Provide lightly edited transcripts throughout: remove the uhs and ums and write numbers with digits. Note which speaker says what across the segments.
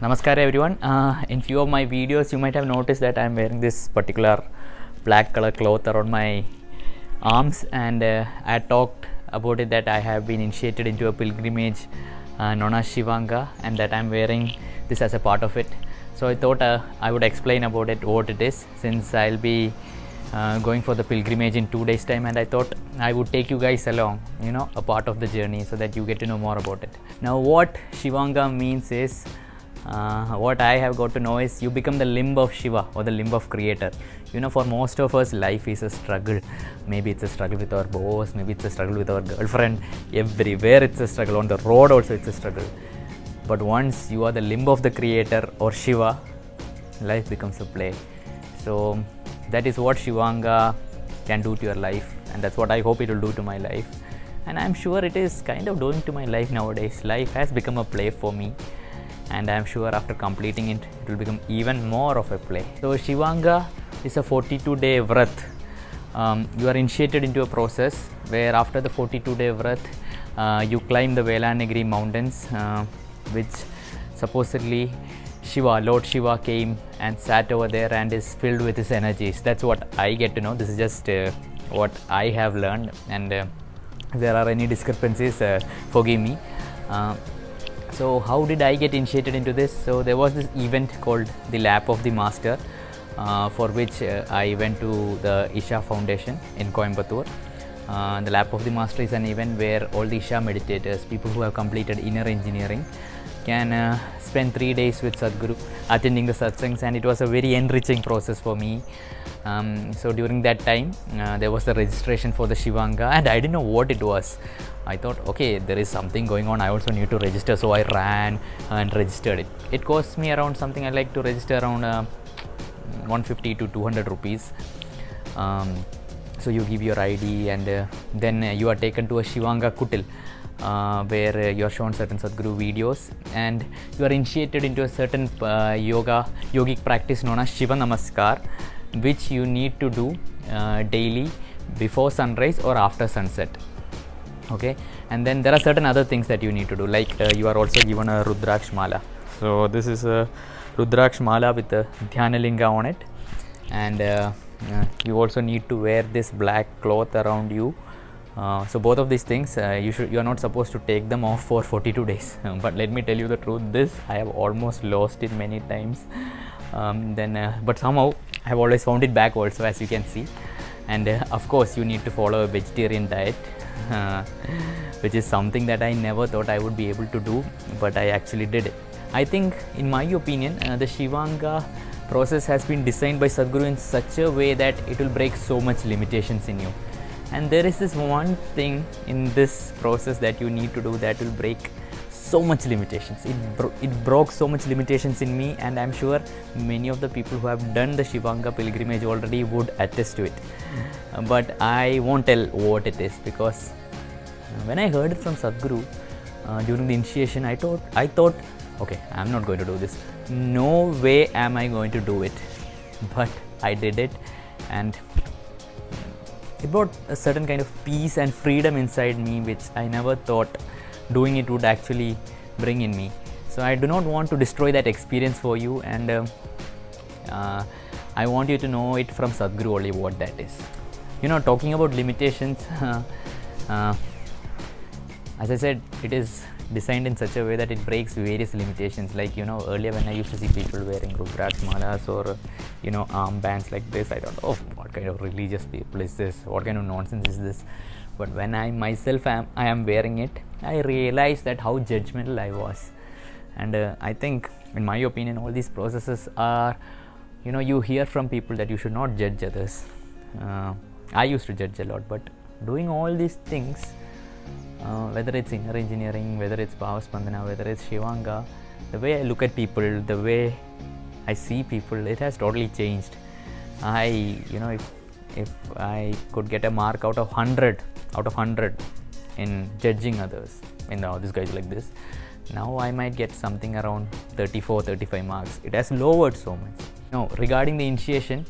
Speaker 1: Namaskar everyone. In few of my videos you might have noticed that I am wearing this particular black color cloth around my arms, and I talked about it that I have been initiated into a pilgrimage known as Shivanga, and that I am wearing this as a part of it. So I thought I would explain about it, what it is, since I'll be going for the pilgrimage in 2 days time, and I thought I would take you guys along, a part of the journey, so that you get to know more about it. Now what Shivanga means is, what I have got to know is, you become the limb of Shiva, or the limb of creator. For most of us, life is a struggle. Maybe it's a struggle with our boss, maybe it's a struggle with our girlfriend. Everywhere it's a struggle. On the road also it's a struggle. But once you are the limb of the creator or Shiva, life becomes a play. So that is what Shivanga can do to your life, and that's what I hope it will do to my life. And I'm sure it is kind of doing to my life nowadays. Life has become a play for me, and I am sure after completing it, it will become even more of a play. So Shivanga is a 42-day vrat. You are initiated into a process where after the 42-day vrat, you climb the Velanagiri mountains, which supposedly Lord Shiva came and sat over there and is filled with his energies. That's what I get to know. This is just what I have learned, and if there are any discrepancies, forgive me. So how did I get initiated into this? So there was this event called the Lap of the Master, for which I went to the Isha Foundation in Coimbatore. The Lap of the Master is an event where all the Isha meditators, people who have completed inner engineering, can spend 3 days with Sadguru attending the satsangs, and it was a very enriching process for me. So during that time, there was the registration for the Shivanga, and I didn't know what it was. I thought, okay, there is something going on, I also need to register, so I ran and registered it. It cost me around something, I like to register around 150 to 200 rupees. So you give your ID, and then you are taken to a Shivanga Kutil, where you are shown certain Sadguru videos, and you are initiated into a certain yogic practice known as Shiva Namaskar, which you need to do daily before sunrise or after sunset. Okay, and then there are certain other things that you need to do, like you are also given a Rudraksh Mala. So this is a Rudraksh Mala with a Dhyanalinga on it, and you also need to wear this black cloth around you. So both of these things, you are not supposed to take them off for 42 days. But let me tell you the truth, this I have almost lost it many times. But somehow I have always found it back also, as you can see. And of course you need to follow a vegetarian diet, which is something that I never thought I would be able to do, but I actually did it. I think, in my opinion, the Shivanga process has been designed by Sadguru in such a way that it will break so much limitations in you. And there is this one thing in this process that you need to do that will break so much limitations. It broke so much limitations in me, and I'm sure many of the people who have done the Shivanga pilgrimage already would attest to it. But I won't tell what it is, because when I heard it from Sadguru during the initiation, I thought, okay, I'm not going to do this. No way am I going to do it. But I did it, and it brought a certain kind of peace and freedom inside me, which I never thought doing it would actually bring in me. So I do not want to destroy that experience for you, and I want you to know it from Sadguru only what that is. Talking about limitations, as I said, it is designed in such a way that it breaks various limitations. Like, earlier when I used to see people wearing Rudraksh Malas or, armbands like this, I thought, oh, what kind of religious people is this? What kind of nonsense is this? But when I myself am wearing it, I realized that how judgmental I was. And I think, in my opinion, all these processes are, you hear from people that you should not judge others. I used to judge a lot, but doing all these things, whether it's inner engineering, whether it's Bhava Spandana, whether it's Shivanga, the way I look at people, the way I see people, it has totally changed. If I could get a mark out of 100 in judging others, this guy is like this, now I might get something around 34-35 marks. It has lowered so much. Now, regarding the initiation,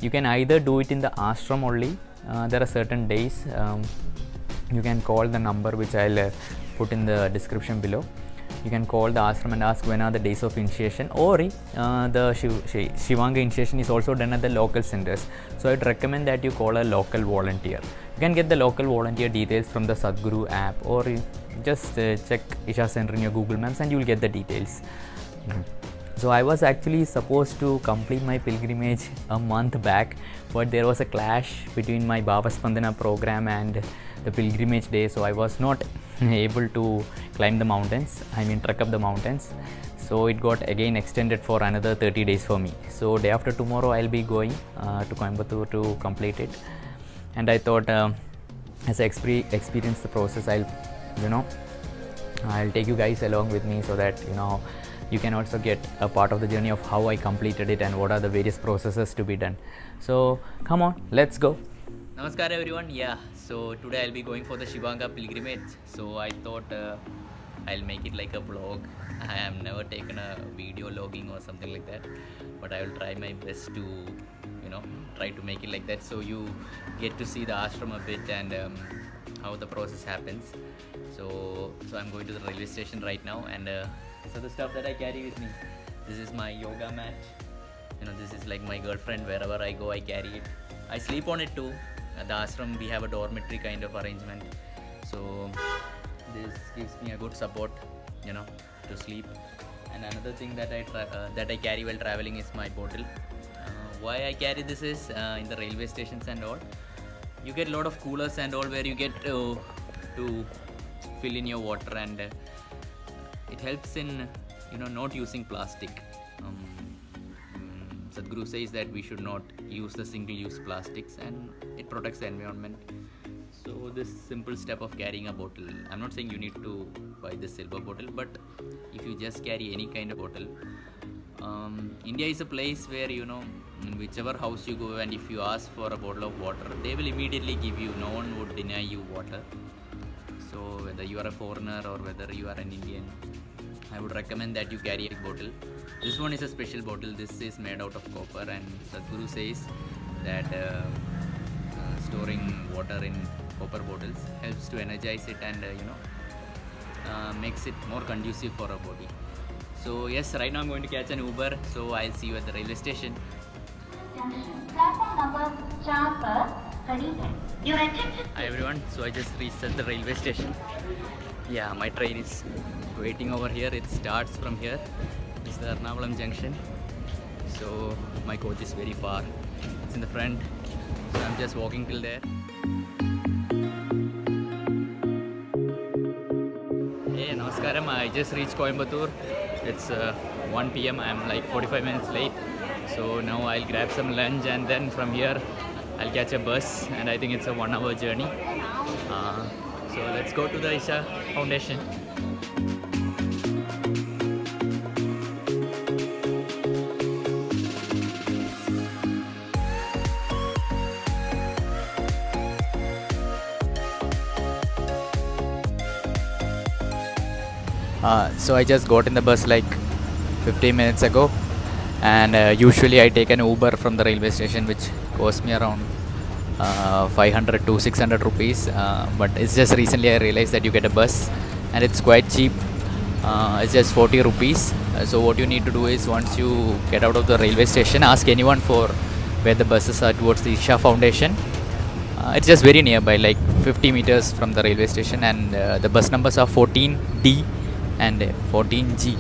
Speaker 1: you can either do it in the ashram only. There are certain days. You can call the number which I'll put in the description below. you can call the ashram and ask when are the days of initiation, or the Shivanga initiation is also done at the local centers. So I'd recommend that you call a local volunteer. You can get the local volunteer details from the Sadguru app, or just check Isha Center in your Google Maps and you will get the details. So I was actually supposed to complete my pilgrimage a month back, but there was a clash between my Baba Spandana program and the pilgrimage day, so I was not able to climb the mountains, trek up the mountains. So it got again extended for another 30 days for me. So day after tomorrow I'll be going to Coimbatore to complete it. And I thought as I experience the process, I'll take you guys along with me, so that you can also get a part of the journey of how I completed it and what are the various processes to be done. So come on, let's go. Namaskar everyone. Yeah, so today I'll be going for the Shivanga Pilgrimage. So I thought I'll make it like a vlog. I have never taken a video logging or something like that, but I will try my best to try to make it like that, so you get to see the ashram a bit and how the process happens. So I'm going to the railway station right now, and so the stuff that I carry with me, this is my yoga mat, this is like my girlfriend. Wherever I go I carry it. I sleep on it too. At the ashram we have a dormitory kind of arrangement, so this gives me a good support to sleep. And another thing that I carry while traveling is my bottle. Why I carry this is in the railway stations and all, you get a lot of coolers and all where you get to fill in your water, and it helps in not using plastic. Sadhguru says that we should not use the single-use plastics, and it protects the environment. So this simple step of carrying a bottle, I'm not saying you need to buy the silver bottle, but if you just carry any kind of bottle, India is a place where in whichever house you go, and if you ask for a bottle of water, they will immediately give you. No one would deny you water. So whether you are a foreigner or whether you are an Indian, I would recommend that you carry a bottle. This one is a special bottle. This is made out of copper, and Sadhguru says that storing water in copper bottles helps to energize it and makes it more conducive for our body. So yes, right now I'm going to catch an Uber, so I'll see you at the railway station. Hi everyone, so I just reached at the railway station. Yeah, my train is waiting over here. It starts from here. It's the Ernakulam junction. So my coach is very far. It's in the front. So I'm just walking till there. Hey, namaskaram. I just reached Coimbatore. It's 1 PM. I'm like 45 minutes late. So now I'll grab some lunch, and then from here I'll catch a bus, and I think it's a 1-hour journey. So let's go to the Isha Foundation. So I just got in the bus like 15 minutes ago, and usually I take an Uber from the railway station, which costs me around 500 to 600 rupees, but it's just recently I realized that you get a bus and it's quite cheap. It's just 40 rupees. So what you need to do is, once you get out of the railway station, ask anyone for where the buses are towards the Isha Foundation. It's just very nearby, like 50 meters from the railway station, and the bus numbers are 14D and 14G.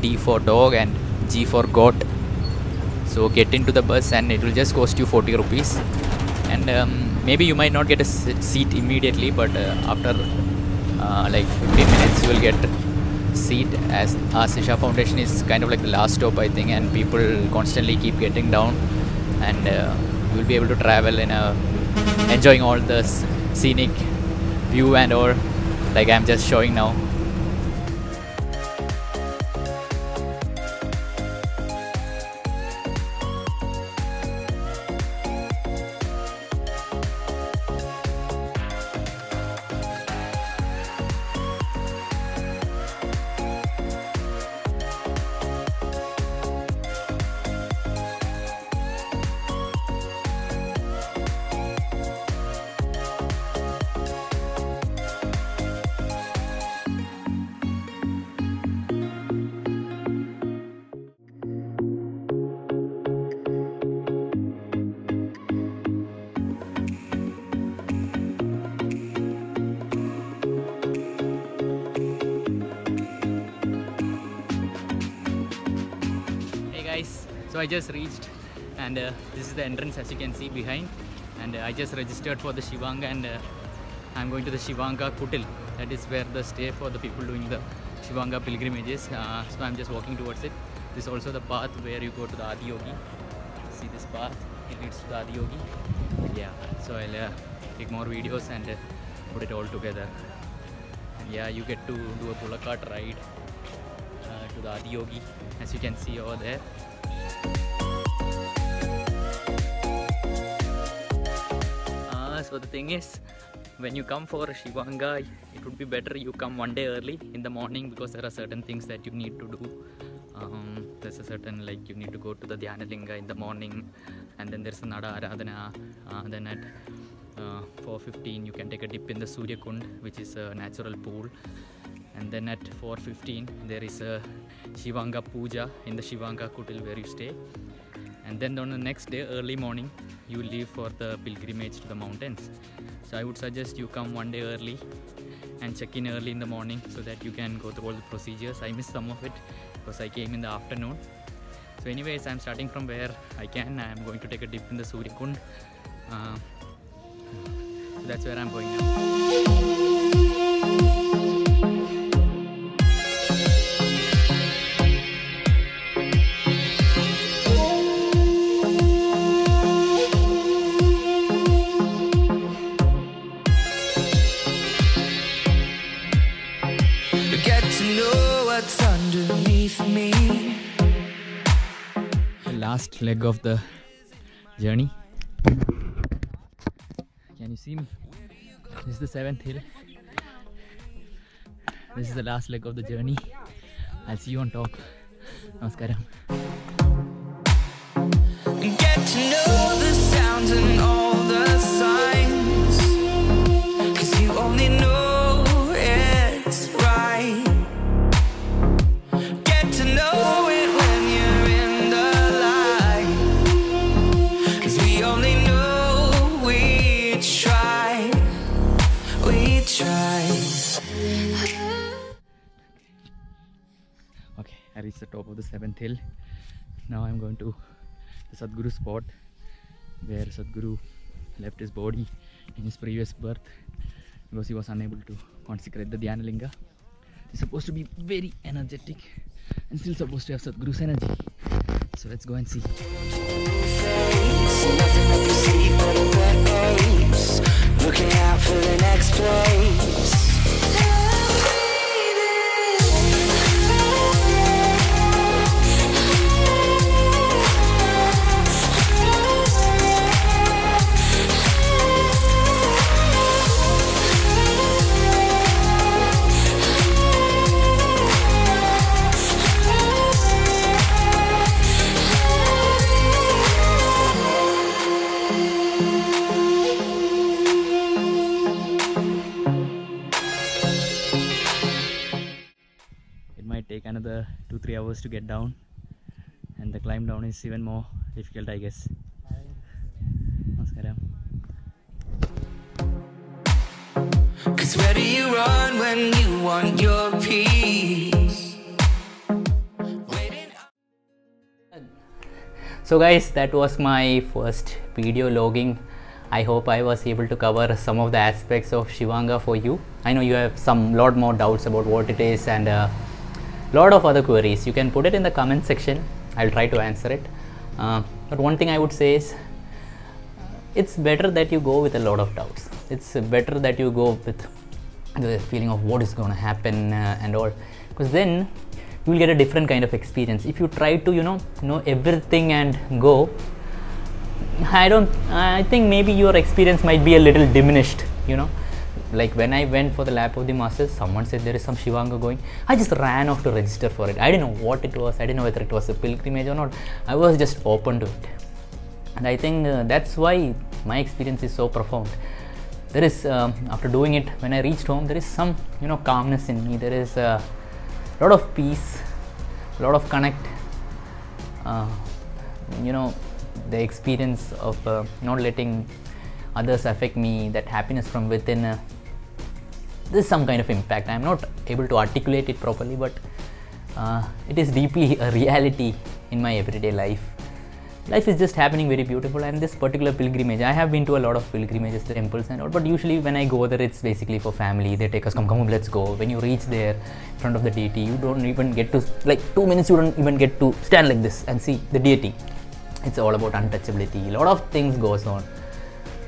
Speaker 1: D for dog and G for goat. So get into the bus and it will just cost you 40 rupees, and maybe you might not get a seat immediately, but after like 15 minutes you will get seat, as Isha Foundation is kind of like the last stop, I think, and people constantly keep getting down, and you will be able to travel in enjoying all the scenic view and all, like I'm just showing now. So I just reached, and this is the entrance as you can see behind, and I just registered for the Shivanga, and I'm going to the Shivanga Kutil. That is where the stay for the people doing the Shivanga pilgrimages. So I'm just walking towards it. This is also the path where you go to the Adiyogi. See this path, it leads to the Adiyogi. Yeah, so I'll take more videos and put it all together. And yeah, you get to do a bullock cart ride to the Adiyogi, as you can see over there. So the thing is, when you come for Shivanga, it would be better you come one day early in the morning, because there are certain things that you need to do. There's a certain, like, you need to go to the Dhyanalinga in the morning, and then there's a Nada Aradhana. Then at 4:15 you can take a dip in the Surya Kund, which is a natural pool, and then at 4:15 there is a Shivanga Puja in the Shivanga Kutil where you stay. And then on the next day, early morning, you leave for the pilgrimage to the mountains. So I would suggest you come one day early and check in early in the morning, so that you can go through all the procedures. I missed some of it because I came in the afternoon. So anyways, I'm starting from where I can. I'm going to take a dip in the Surya Kund. So that's where I'm going now. Last leg of the journey. Can you see me? This is the 7th hill. This is the last leg of the journey. I'll see you on top. Namaskaram. Get to know the sounds and all the signs, 'cause you only know it's right. Get to know it when you're in the light, 'cause we only know we try. Okay, I reached the top of the 7th hill. Now I'm going to the Sadguru spot where Sadguru left his body in his previous birth because he was unable to consecrate the Dhyanalinga. He's supposed to be very energetic and still supposed to have Sadguru's energy. So let's go and see. Looking out for the next place. Take another 2-3 hours to get down, and the climb down is even more difficult, I guess. Namaskaram. 'Cause where do you run when you want your peace? So guys, that was my first video logging. I hope I was able to cover some of the aspects of Shivanga for you. I know you have lot more doubts about what it is, and lot of other queries. You can put it in the comment section. I'll try to answer it. But one thing I would say is, it's better that you go with a lot of doubts. It's better that you go with the feeling of what is going to happen and all, because then you will get a different kind of experience. If you try to know everything and go, I think maybe your experience might be a little diminished. Like when I went for the lap of the masters, someone said there is some Shivanga going. I just ran off to register for it. I didn't know what it was. I didn't know whether it was a pilgrimage or not. I was just open to it. And I think that's why my experience is so profound. There is, after doing it, when I reached home, there is some, calmness in me. There is a lot of peace, a lot of connect. The experience of not letting others affect me, that happiness from within. There's some kind of impact. I'm not able to articulate it properly, but it is deeply a reality in my everyday life. life is just happening very beautiful. And this particular pilgrimage, I have been to a lot of pilgrimages, temples and all, but usually when I go there, it's basically for family. They take us, come home, let's go. When you reach there in front of the deity, you don't even get to, like 2 minutes, you don't even get to stand like this and see the deity. It's all about untouchability. A lot of things goes on.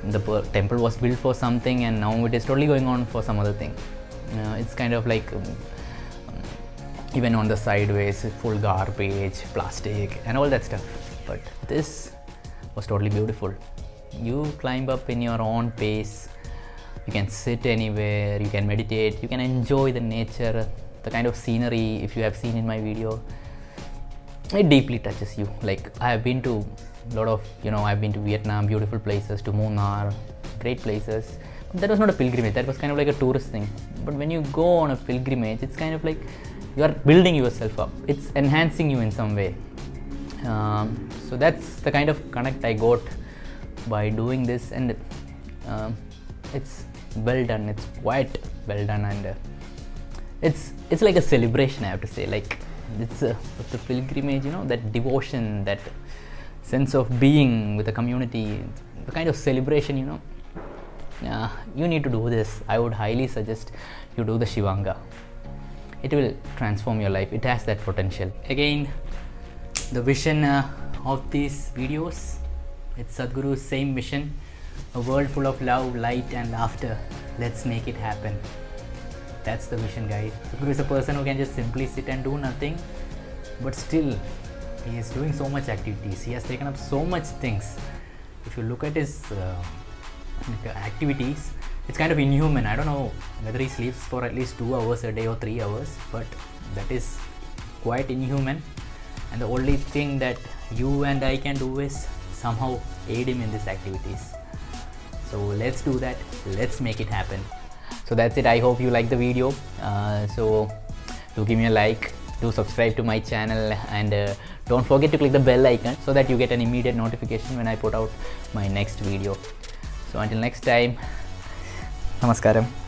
Speaker 1: The temple was built for something, and now it is totally going on for some other thing. It's kind of like even on the sideways, full garbage, plastic and all that stuff. But this was totally beautiful. You climb up in your own pace. You can sit anywhere, you can meditate, you can enjoy the nature, the kind of scenery. If you have seen in my video, it deeply touches you. Like, I have been to a lot of, I've been to Vietnam, beautiful places, to Munnar, great places. But that was not a pilgrimage, that was kind of like a tourist thing. But when you go on a pilgrimage, it's kind of like you are building yourself up. It's enhancing you in some way. So that's the kind of connect I got by doing this, and it's well done. It's quite well done, and it's like a celebration, I have to say. Like, it's the pilgrimage, that devotion, that sense of being with the community, the kind of celebration, you need to do this. I would highly suggest you do the Shivanga. It will transform your life. It has that potential. Again, the vision of these videos, it's Sadhguru's same mission: a world full of love, light and laughter. Let's make it happen. That's the vision, guys. Sadhguru is a person who can just simply sit and do nothing, but still he is doing so much activities. He has taken up so much things. If you look at his activities, it's kind of inhuman. I don't know whether he sleeps for at least 2 hours a day or 3 hours, but that is quite inhuman. And the only thing that you and I can do is somehow aid him in these activities. So let's do that. Let's make it happen. So that's it. I hope you like the video. So do give me a like, do subscribe to my channel, and don't forget to click the bell icon so that you get an immediate notification when I put out my next video. So until next time, namaskaram.